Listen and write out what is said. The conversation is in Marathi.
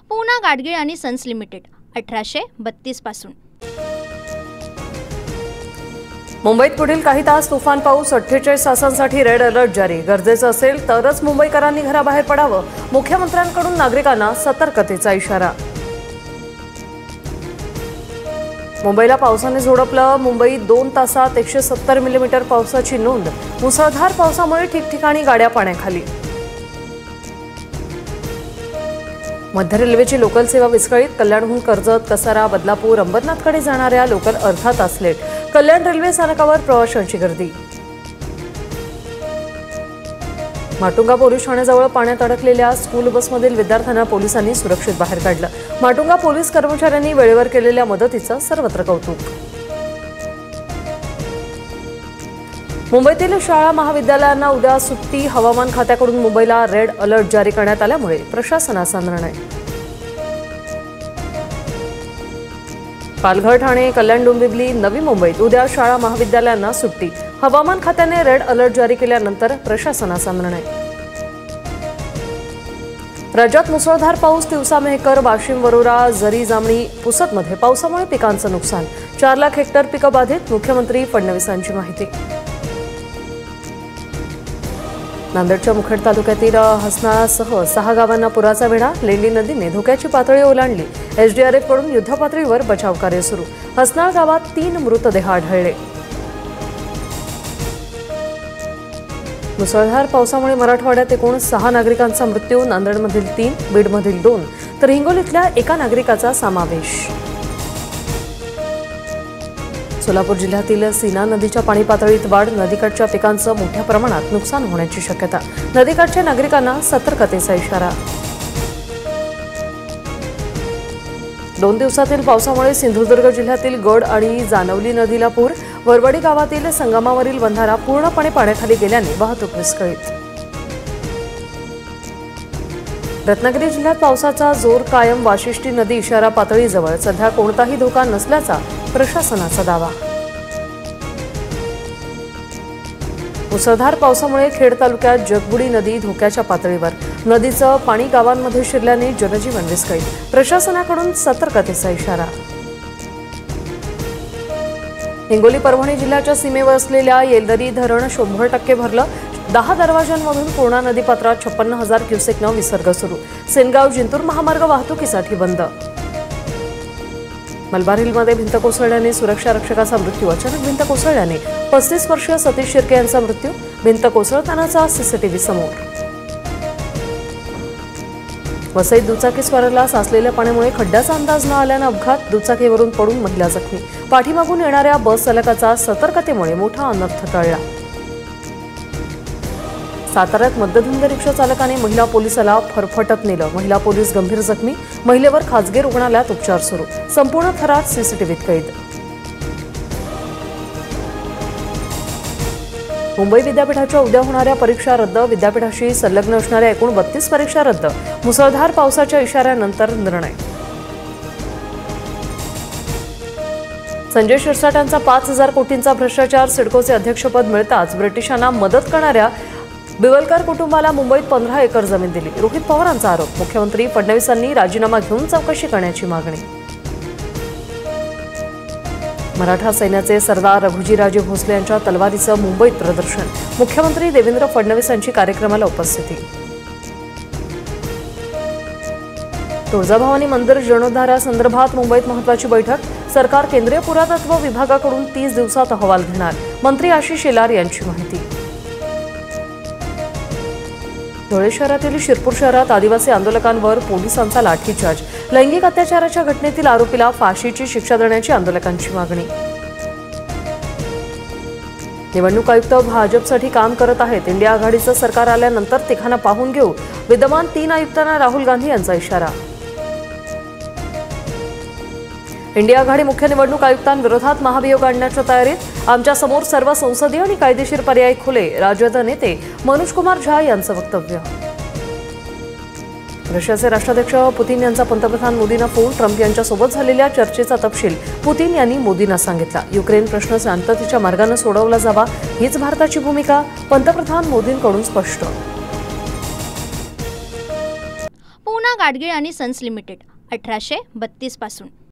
पूना गाडगीळ आणि सन्स लिमिटेड 1832 पासून। मुंबईत पुढील काही तास तुफान पाऊस, 48 तासांसाठी रेड अलर्ट जारी। गरजेचं असेल तरच मुंबईकरांनी घराबाहेर पडावं, मुख्यमंत्र्यांकडून नागरिकांना सतर्कतेचा इशारा। मुंबईला पावसाने झोडपलं। मुंबईत 2 तासात 170 मिलीमीटर पावसाची नोंद। मुसळधार पावसामुळे ठिकठिकाणी गाड्या पाण्याखाली। मध्य रेल्वेची लोकल सेवा विस्कळीत। कल्याणहून कर्जत, कसारा, बदलापूर, अंबरनाथकडे जाणाऱ्या लोकल अर्धा तास लेट। कल्याण रेल्वे स्थानकावर प्रवाशांची गर्दी। माटुंगा पोलीस ठाण्याजवळ पाण्यात अडकलेल्या स्कूल बसमधील विद्यार्थ्यांना पोलिसांनी सुरक्षित बाहेर काढलं। माटुंगा पोलीस कर्मचाऱ्यांनी वेळेवर केलेल्या मदतीचं सर्वत्र कौतुक। मुंबईतील शाळा महाविद्यालयांना उद्या सुट्टी। हवामान खात्याकडून मुंबईला रेड अलर्ट जारी करण्यात आल्यामुळे प्रशासनाचा निर्णय। पालघर, ठाणे, कल्याण, डोंबिवली, नवी मुंबईत उद्या शाळा महाविद्यालयांना सुट्टी। हवामान खात्याने रेड अलर्ट जारी केल्यानंतर प्रशासनाचा निर्णय। राज्यात मुसळधार पाऊस। तिवसा, मेहकर, वाशिम, वरोरा, जरी, जामणी, पुसदमध्ये पावसामुळे पिकांचं नुकसान। 4 लाख हेक्टर पिकं बाधित। मुख्यमंत्री फडणवीसांची माहिती। नांदेडच्या मुखेड तालुक्यातील हसनाळासह 6 गावांना पुराचा वेढा। लेंडी नदीने धोक्याची पातळी ओलांडली। एसडीआरएफकडून युद्धपातळीवर बचाव कार्य सुरू। हसनाळ गावात 3 मृतदेह आढळले। मुसळधार पावसामुळे मराठवाड्यात एकूण 6 नागरिकांचा मृत्यू। नांदेडमधील 3, बीडमधील 2 तर हिंगोलीतल्या 1 नागरिकाचा समावेश। सोलापूर जिल्ह्यातील सीना नदीच्या पाणी पातळीत वाढ। नदीकाठच्या पिकांचं मोठ्या प्रमाणात नुकसान होण्याची शक्यता। नदीकाठच्या नागरिकांना सतर्कतेचा इशारा। 2 दिवसातील पावसामुळे सिंधुदुर्ग जिल्ह्यातील गड आणि जानवली नदीला पूर। वरवडी गावातील संगमावरील बंधारा पूर्णपणे पाण्याखाली गेल्याने वाहतूक विस्कळीत। रत्नागिरी जिल्ह्यात पावसाचा जोर कायम। वाशिष्ठी नदी इशारा पातळीजवळ। सध्या कोणताही धोका नसल्याचा प्रशासनाचा दावा। मुसळधार पावसामुळे खेड तालुक्यात जगबुडी नदी धोक्याच्या पातळीवर। नदीचं पाणी गावांमध्ये शिरल्याने जनजीवन विस्कळीत। प्रशासनाकडून सतर्कतेचा इशारा। हिंगोली, परभणी जिल्ह्याच्या सीमेवर असलेल्या येलदरी धरण 100% भरलं। 10 दरवाजांमधून पूर्णा नदीपात्रात 56,000 क्युसेकनं विसर्ग सुरू। सेनगाव, जिंतूर महामार्ग वाहतुकीसाठी बंद। मलबार हिलमध्ये भिंत कोसळल्याने सुरक्षा रक्षकाचा मृत्यू। अचानक भिंत कोसळल्याने 35 वर्षीय सतीश शिर्के यांचा मृत्यू। भिंत कोसळतानाचा सीसीटीव्ही समोर। वसईत दुचाकी स्वाराला साचलेल्या पाण्यामुळे खड्ड्याचा अंदाज न आल्यानं अपघात। दुचाकीवरून पडून महिला जखमी। पाठीमागून येणाऱ्या बस चालकाचा सतर्कतेमुळे मोठा अनर्थ टळला। साताऱ्यात मद्यधुंद रिक्षा चालकाने महिला पोलिसाला फरफटत नेलं। महिला पोलीस गंभीर जखमी। महिलेवर खासगी रुग्णालयात उपचार सुरू। संपूर्ण थरार सीसीटीव्हीत कैद। मुंबई विद्यापीठाच्या उद्या होणाऱ्या परीक्षा रद्द। विद्यापीठाशी संलग्न असणाऱ्या एकूण 32 परीक्षा रद्द। मुसळधार पावसाच्या इशाऱ्यानंतर निर्णय। संजय शिरसाटांचा 5,000 कोटींचा भ्रष्टाचार। सिडकोचे अध्यक्षपद मिळताच ब्रिटिशांना मदत करणाऱ्या बिवलकर कुटुंबाला मुंबईत 15 एकर जमीन दिली। रोहित पवारांचा आरोप। मुख्यमंत्री फडणवीसांनी राजीनामा घेऊन चौकशी करण्याची मागणी। मराठा सैन्याचे सरदार रघुजीराजे भोसले यांच्या तलवारीचं मुंबईत प्रदर्शन। मुख्यमंत्री देवेंद्र फडणवीसांची कार्यक्रमाला उपस्थिती। तुळजाभवानी मंदिर जीर्णोद्धारासंदर्भात मुंबईत महत्त्वाची बैठक। सरकार केंद्रीय पुरातत्व विभागाकडून 30 दिवसात अहवाल घेणार। मंत्री आशिष शेलार यांची माहिती। धुळे शहरातील शिरपूर शहरात आदिवासी आंदोलकांवर पोलिसांचा लाठीचार्ज। लैंगिक अत्याचाराच्या घटनेतील आरोपीला फाशीची शिक्षा देण्याची आंदोलकांची मागणी। निवडणूक आयुक्त भाजपसाठी काम करत आहेत। इंडिया आघाडीचं सरकार आल्यानंतर तिघांना पाहून घेऊ। विद्यमान 3 आयुक्तांना राहुल गांधी यांचा इशारा। इंडिया आघाडी मुख्य निवडणूक आयुक्तांविरोधात महाभियोग आणण्याच्या तयारीत। आमच्या समोर सर्व संसदीय आणि कायदेशीर पर्याय खुले। राजद नेते मनोज कुमार झा यांचं वक्तव्य। रशियाचे राष्ट्राध्यक्ष पुतीन यांचा पंतप्रधान मोदींना फोन। ट्रम्प यांच्यासोबत झालेल्या चर्चेचा तपशील पुतीन यांनी मोदींना सांगितला। युक्रेन प्रश्न शांततेच्या मार्गाने सोडवला जावा हीच भारताची भूमिका पंतप्रधान मोदींकडून स्पष्ट। अन्नपूर्णा गाडगीळ आणि सन्स लिमिटेड 1832 पासून।